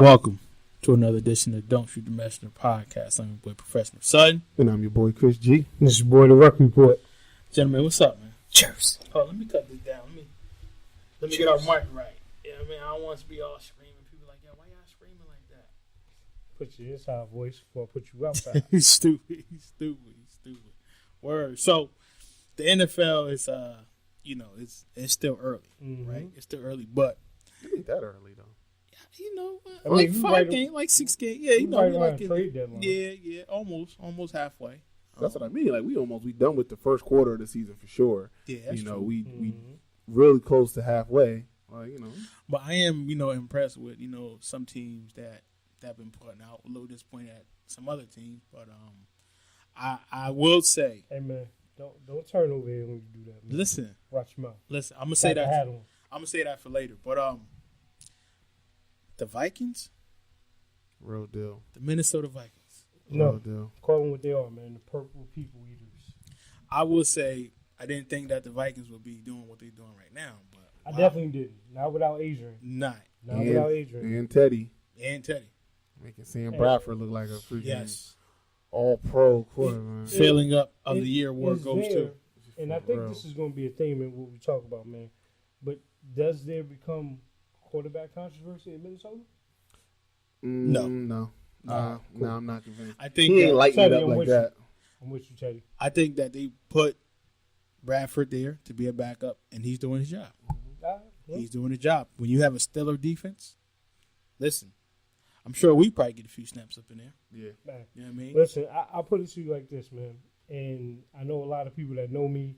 Welcome to another edition of Don't Shoot the Messenger podcast. I'm your boy, Professional Sutton. And I'm your boy, Chris G. This is your boy, the Ruck Report. Gentlemen, what's up, man? Cheers. Hold on, let me cut this down. Let me get our mic right. Yeah, I mean, I don't want us to be all screaming. People like, why y'all screaming like that? Put your inside voice before I put you outside. He's stupid. Word. So, the NFL is, it's still early, right? It's still early, but It ain't that early, though. Like 5 games, like 6 games. Yeah, trade deadline. Yeah, almost halfway. That's what I mean. Like, we done with the first quarter of the season for sure. Yeah, that's true. We really close to halfway. But I am, impressed with, some teams that have been putting out. A little disappointed at some other teams, but I will say. Hey man, don't turn over here when you do that. Man. Listen, watch your mouth. Listen, I'm gonna say that. I'm gonna say that for later. But the Vikings, real deal. The Minnesota Vikings. No, call them what they are, man. The purple people eaters. I will say I didn't think that the Vikings would be doing what they're doing right now, but I definitely didn't. Not without Adrian. Without Adrian. And Teddy. Making Sam Bradford look like a freaking all-pro quarterback. Filling up of the year award goes too. And I think this is going to be a theme in what we talk about, man. But does there become quarterback controversy in Minnesota? No, I'm not convinced. I think he ain't lighting it up like that. I'm with you, Teddy. I think that they put Bradford there to be a backup, and he's doing his job. He's doing his job. When you have a stellar defense, listen, I'm sure we probably get a few snaps up in there. Yeah. Man. You know what I mean? Listen, I'll put it to you like this, man. And I know a lot of people that know me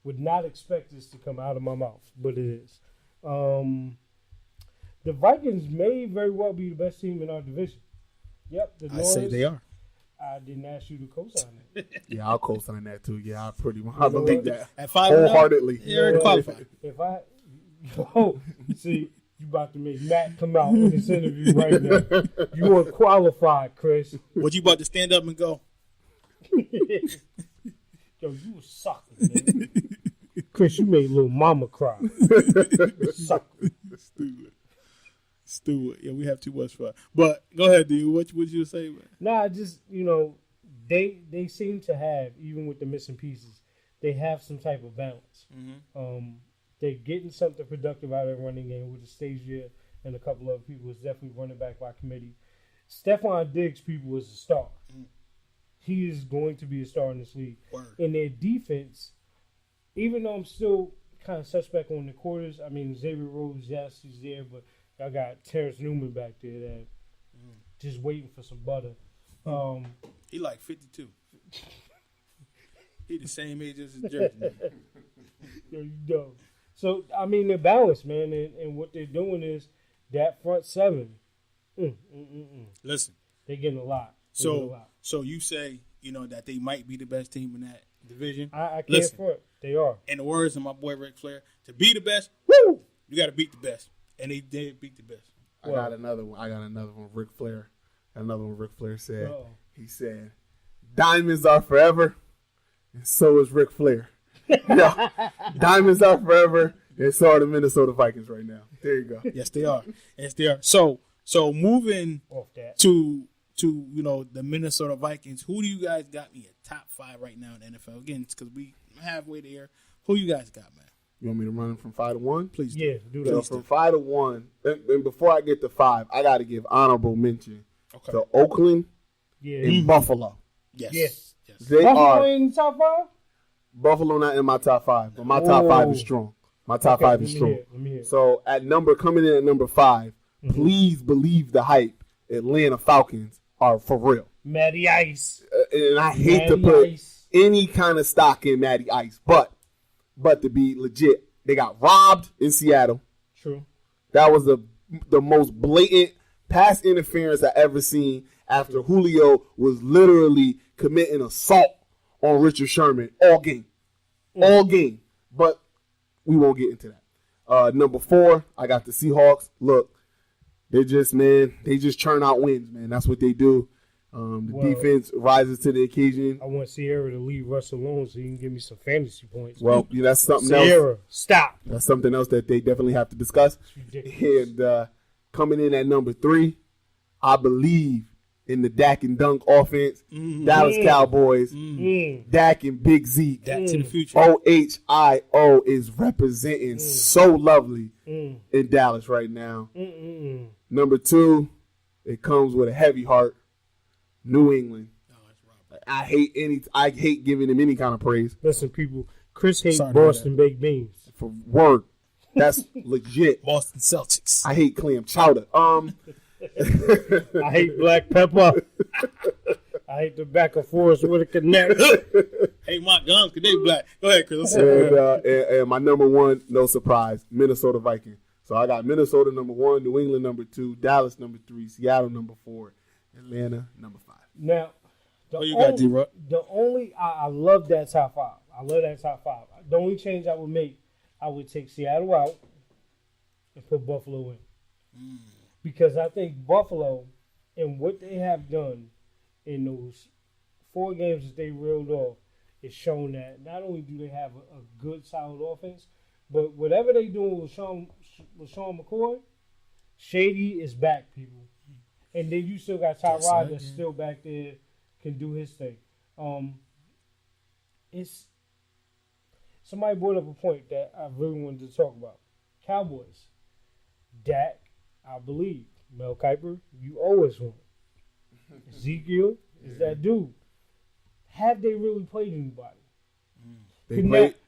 would not expect this to come out of my mouth, but it is. The Vikings may very well be the best team in our division. Yep. I say they are. I didn't ask you to co-sign it. Yeah, I'll co-sign that too. Yeah, I believe that at 5 wholeheartedly. You're qualified. See, you about to make Matt come out in this interview right now. You are qualified, Chris. What, you about to stand up and go? Yo, you a sucker, man. Chris, you made little mama cry. Sucker. Stupid. Yeah, we have too much fun. But go ahead, dude. What would you say, man? Nah, just, they seem to have, even with the missing pieces, they have some type of balance. Mm-hmm. They're getting something productive out of the running game with the Stagia and a couple other people. It's definitely running back by committee. Stephon Diggs, people, is a star. He is going to be a star in this league. Word. In their defense, even though I'm still kind of suspect on the quarters, I mean, Xavier Rhodes, yes, he's there, but y'all got Terrence Newman back there that just waiting for some butter. He like 52. He the same age as his jersey. There you go. So, I mean, they're balanced, man, and what they're doing is that front seven. Listen. They're getting a lot. So you say, that they might be the best team in that division. I can't front. They are. In the words of my boy Ric Flair, to be the best, woo, you got to beat the best. And they did beat the best. I got another one. Ric Flair. Another one Ric Flair said. Uh-oh. He said, diamonds are forever, and so is Ric Flair. Yeah, diamonds are forever, and so are the Minnesota Vikings right now. There you go. Yes, they are. So moving to the Minnesota Vikings, who do you guys got me at top 5 right now in the NFL? Again, it's because we halfway there. Who you guys got, man? You want me to run from 5 to 1? Please do. Yeah, do that. So from 5 to 1, and before I get to 5, I got to give honorable mention to Oakland and Buffalo. Yes. They Buffalo in top 5? Buffalo not in my top 5, but my top 5 is strong. My top 5 is strong. Let me hear. So coming in at number 5, please believe the hype. Atlanta Falcons are for real. Matty Ice. And I hate to put any kind of stock in Matty Ice, but to be legit, they got robbed in Seattle. True. That was the most blatant pass interference I ever seen after Julio was literally committing assault on Richard Sherman all game. All game. But we won't get into that. Number 4, I got the Seahawks. Look, they just churn out wins, man. That's what they do. Defense rises to the occasion. I want Sierra to leave Russ alone so he can give me some fantasy points. Well, that's something Sierra, else. stop. That's something else that they definitely have to discuss. It's ridiculous. And coming in at number 3, I believe in the Dak and Dunk offense. Dallas Cowboys. Dak and Big Zeke. Dak to the future. OHIO is representing so lovely in Dallas right now. Number 2, it comes with a heavy heart. New England. I hate giving him any kind of praise. Listen, people, Chris hates Boston baked beans. For word. That's legit. Boston Celtics. I hate clam chowder. I hate black pepper. I hate tobacco forest with a connect. Hey, my gums, because they black. Go ahead, Chris. And my number 1, no surprise, Minnesota Vikings. So I got Minnesota number 1, New England number 2, Dallas number 3, Seattle number 4, Atlanta number 5. Now, I love that top 5. I love that top 5. The only change I would make, I would take Seattle out and put Buffalo in. Because I think Buffalo and what they have done in those 4 games that they reeled off is shown that not only do they have a good, solid offense, but whatever they doing with Sean McCoy, Shady is back, people. And then you still got Tyrod that's still back there, can do his thing. It's somebody brought up a point that I really wanted to talk about. Cowboys. Dak, I believe. Mel Kiper, you always won. Ezekiel is that dude. Have they really played anybody?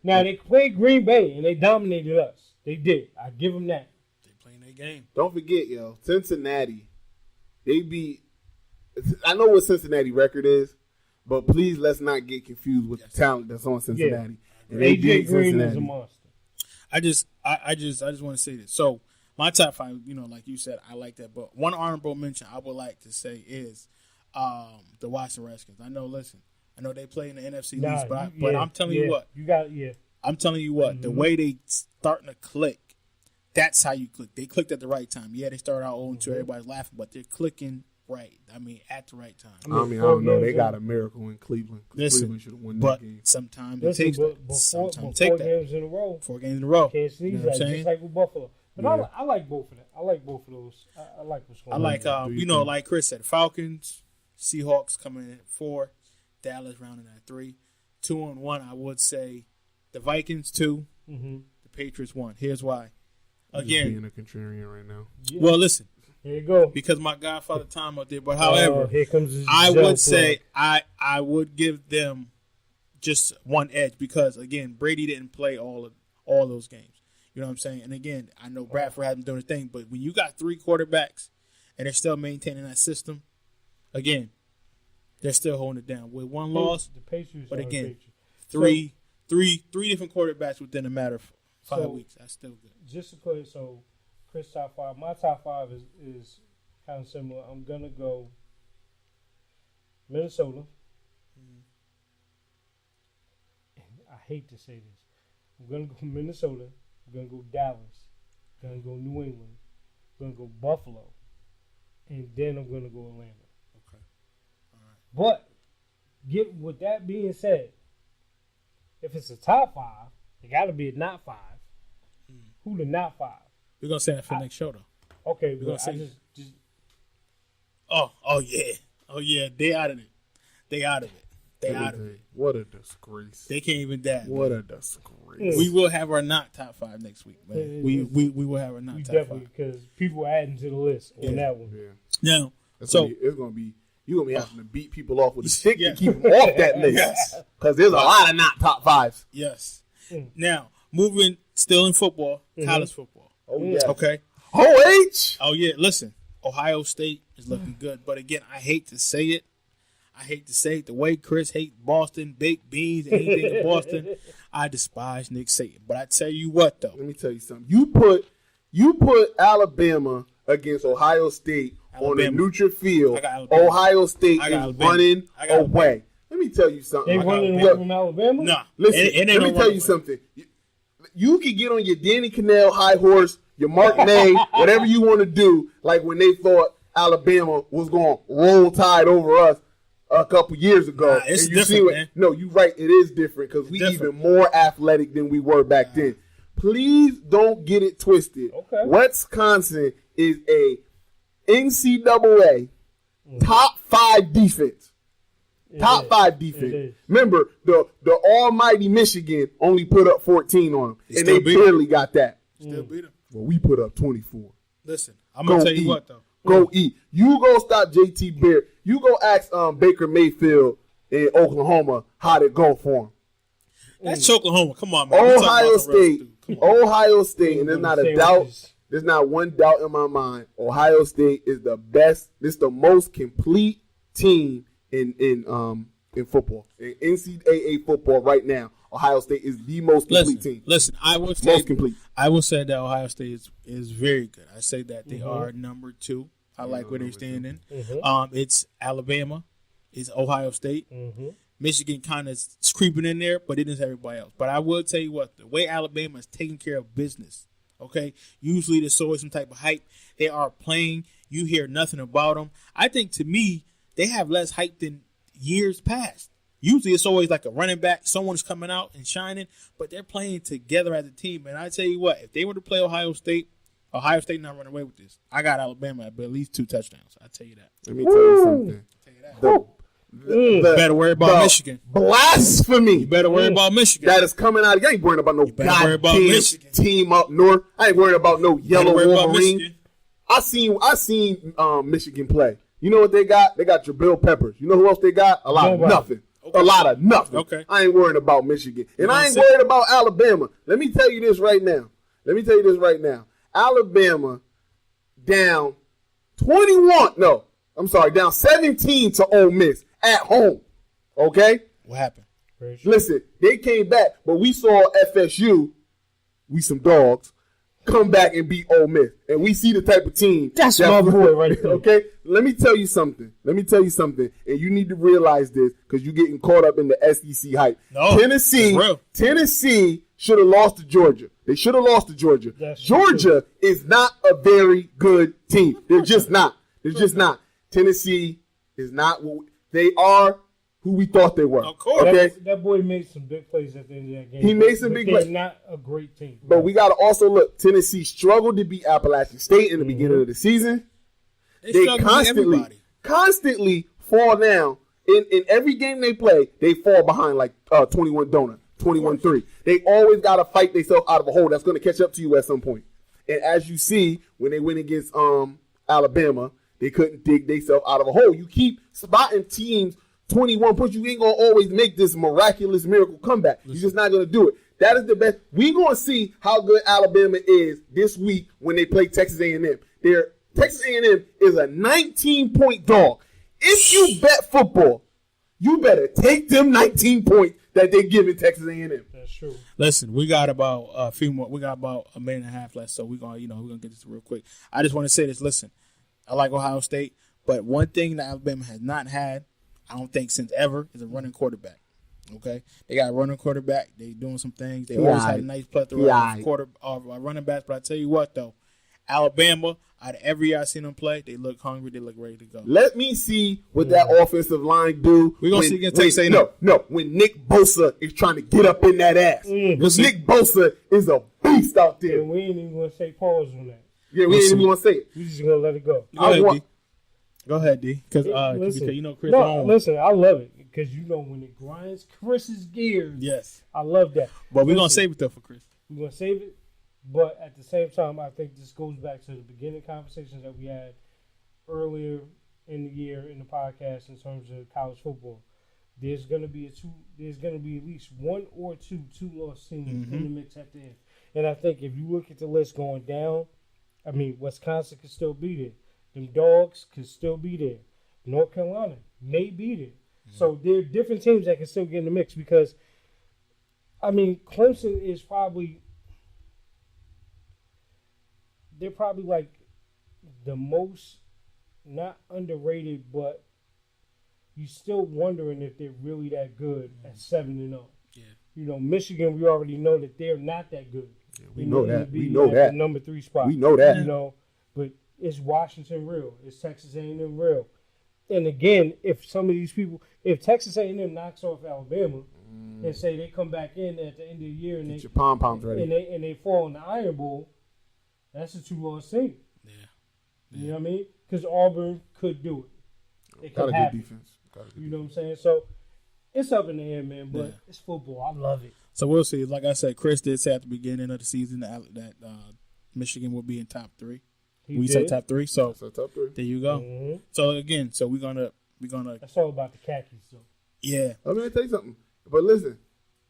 Now they played Green Bay and they dominated us. They did. I give them that. They playing their game. Don't forget, Cincinnati. They beat. I know what Cincinnati record is, but please let's not get confused with the talent that's on Cincinnati. Yeah. And AJ Green is a monster. I just want to say this. So my top 5, like you said, I like that. But one honorable mention I would like to say is the Washington Redskins. I know they play in the NFC East, but I'm telling you what. I'm telling you what. The way they starting to click, that's how you click. They clicked at the right time. Yeah, they started out 0-2. Everybody's laughing, but they're clicking right. I mean, at the right time. I don't know. They got a miracle in Cleveland. Cleveland should have won that game. Sometimes it takes that. Sometimes take 4 games in a row. 4 games in a row. Can't sneeze that. Just like with Buffalo. But I like both of them. I like both of those. I like what's going on. I like, like Chris said, Falcons, Seahawks coming in at 4, Dallas rounding at 3. 2-1, I would say the Vikings 2, the Patriots 1. Here's why. Again, being a contrarian right now. Yeah. Well, listen. Here you go. Because my Godfather Tom up there. But however, here comes I would say I would give them just one edge because again, Brady didn't play all those games. You know what I'm saying? And again, I know Bradford hasn't done a thing, but when you got 3 quarterbacks and they're still maintaining that system, again, they're still holding it down with 1 loss. The Patriots, but again, three different quarterbacks within a matter of 5 weeks. That's still good. Just to clear, so Chris top 5. My top 5 is kind of similar. I'm gonna go Minnesota. And I hate to say this. I'm gonna go Minnesota. I'm gonna go Dallas. I'm gonna go New England. I'm gonna go Buffalo, and then I'm gonna go Atlanta. Okay. All right. But with that being said, if it's a top 5, it got to be a not 5. Who the not 5? We're gonna say that for the next show though. Okay, we're gonna say just. Oh yeah. They out of it. They out of it. What a disgrace. They can't even dab. What a disgrace. We will have our not top 5 next week, man. We will have our not top 5. Definitely, because people are adding to the list on that one. Yeah. Now, it's gonna be you're gonna be having to beat people off with a stick to keep them off that list. Because there's a lot of not top 5s. Yes. Now, moving still in football, college football. Oh yeah. Okay. Oh yeah. Listen, Ohio State is looking good, but again, I hate to say it. The way Chris hates Boston, baked beans, anything in Boston. I despise Nick Saban. But I tell you what, though. Let me tell you something. You put Alabama against Ohio State on a neutral field. Ohio State is running away. Let me tell you something. They running away from Alabama? Nah. Listen, let me tell you something. You can get on your Danny Cannell high horse, your Mark May, whatever you want to do, like when they thought Alabama was going to roll tide over us a couple years ago. It's different, man. No, you're right. It is different because we even more athletic than we were back then. Please don't get it twisted. Okay. Wisconsin is NCAA top 5 defense. Top 5 defense. Remember, the almighty Michigan only put up 14 on them, and they barely got that. Still beat them. Well, we put up 24. Listen, I'm going to tell you what, though. Go eat. You go stop JT Barrett. You go ask Baker Mayfield in Oklahoma how to go for him. That's Oklahoma. Come on, man. Ohio State, and there's not a doubt. There's not one doubt in my mind. Ohio State is the best. This is the most complete team in football. In NCAA football right now, Ohio State is the most complete team. Listen, I will say that Ohio State is very good. I say that they are number 2. I like where they're standing. It's Alabama. It's Ohio State. Michigan kind of is creeping in there, but it is everybody else. But I will tell you what, the way Alabama is taking care of business, okay? Usually there's always some type of hype. They are playing. You hear nothing about them. I think, to me, they have less hype than years past. Usually it's always like a running back. Someone's coming out and shining, but they're playing together as a team. And I tell you what, if they were to play Ohio State not running away with this. I got Alabama at least 2 touchdowns. I tell you that. Let me tell you something. You better worry about Michigan. Blasphemy. You better worry about Michigan. That is coming out. You ain't worrying about no goddamn team up north. I ain't worried about no yellow Wolverine. I seen Michigan play. You know what they got? They got Jabril Peppers. You know who else they got? A lot of nothing. Okay. A lot of nothing. Okay. I ain't worried about Michigan. And I ain't worried about Alabama. Let me tell you this right now. Alabama down 17 to Ole Miss at home. Okay? What happened? Listen, they came back, but we saw FSU, we some dogs, come back and beat Ole Miss. And we see the type of team. That's my boy right there. Okay? Let me tell you something. And you need to realize this because you're getting caught up in the SEC hype. No, Tennessee should have lost to Georgia. They should have lost to Georgia. Georgia is not a very good team. They're just not. Tennessee is not they are who we thought they were. Of course. Okay? That boy made some big plays at the end of that game. He made some big plays. They're not a great team. But we got to also look. Tennessee struggled to beat Appalachian State in the beginning of the season. They constantly fall down. In every game they play, they fall behind like 21-3. They always got to fight themselves out of a hole that's going to catch up to you at some point. And as you see, when they went against Alabama, they couldn't dig themselves out of a hole. You keep spotting teams 21 points. You ain't going to always make this miraculous miracle comeback. You're just not going to do it. That is the best. We're going to see how good Alabama is this week when they play Texas A&M. Texas A&M is a 19-point dog. If you bet football, you better take them 19 points that they give in Texas A&M. That's true. Listen, we got about a few more. We got about a minute and a half left, so we're gonna get this real quick. I just want to say this. Listen, I like Ohio State, but one thing that Alabama has not had, I don't think since ever, is a running quarterback. Okay, they got a running quarterback. They doing some things. They always had a nice plethora of running backs. But I tell you what, though, Alabama, out of every year I seen them play, they look hungry. They look ready to go. Let me see what that offensive line do. We're going to see against Texas A&M. No, when Nick Bosa is trying to get up in that ass. Nick Bosa is a beast out there. And we ain't even going to say pause on that. Yeah, we ain't even going to say it. We just going to let it go. Go ahead, D. Because you know Chris. Listen, I love it. Because you know when it grinds Chris's gears. Yes. I love that. But we're going to save it, though, for Chris. We're going to save it. But at the same time, I think this goes back to the beginning conversations that we had earlier in the year in the podcast in terms of college football. There's going to be at least one or two loss teams in the mix at the end. And I think if you look at the list going down, I mean, Wisconsin could still be there. Them dogs could still be there. North Carolina may be there. So there are different teams that can still get in the mix because, I mean, Clemson is probably – they're probably like the most not underrated, but you're still wondering if they're really that good at 7-0. Yeah. You know, Michigan, we already know that they're not that good. Yeah, we know that. We know that. The number 3 spot. We know that. You know, but it's Washington real. It's Texas A&M real. And again, if some of these people, if Texas A&M knocks off Alabama and say they come back in at the end of the year and your pom-poms ready. and they fall in the Iron Bowl, that's a 2-loss team. Yeah. You know what I mean? because Auburn could do it. It Got could a happen. good defense. You know what I'm saying? So it's up in the air, man. But it's football. I love it. So we'll see. Like I said, Chris did say at the beginning of the season that Michigan will be in top 3. We said top 3. So top 3. There you go. Mm-hmm. So again, we're gonna. That's all about the khakis, though. Yeah. I'm gonna tell you something. But listen,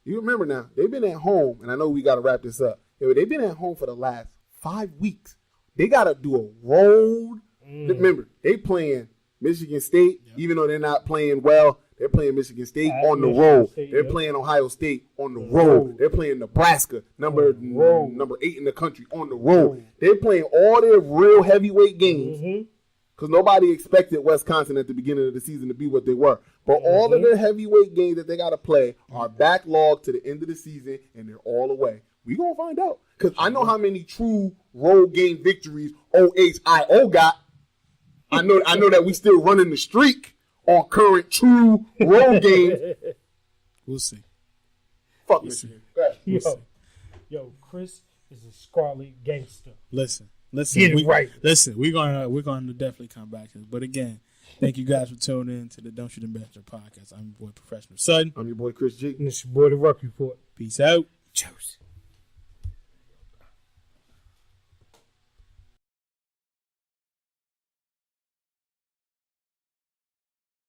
you remember now they've been at home, and I know we got to wrap this up. They've been at home for the last 5 weeks. They got to do a road. Remember, they playing Michigan State, even though they're not playing well. They're playing Michigan State on the road. They're playing Ohio State on the road. They're playing Nebraska, number 8 in the country, on the road. They're playing all their real heavyweight games because nobody expected Wisconsin at the beginning of the season to be what they were. But all of their heavyweight games that they got to play are backlogged to the end of the season, and they're all away. We gonna find out because I know how many true road game victories OHIO got. I know that we still running the streak on current true road games. We'll see. Fuck Michigan. Yo, Chris is a scarlet gangster. Listen. Get it right. Listen, we're gonna definitely come back to this. But again, thank you guys for tuning in to the Don't Shoot the Messenger podcast. I'm your boy Professional Sutton. I'm your boy Chris G. And it's your boy The Ruck Report. Peace out. Cheers.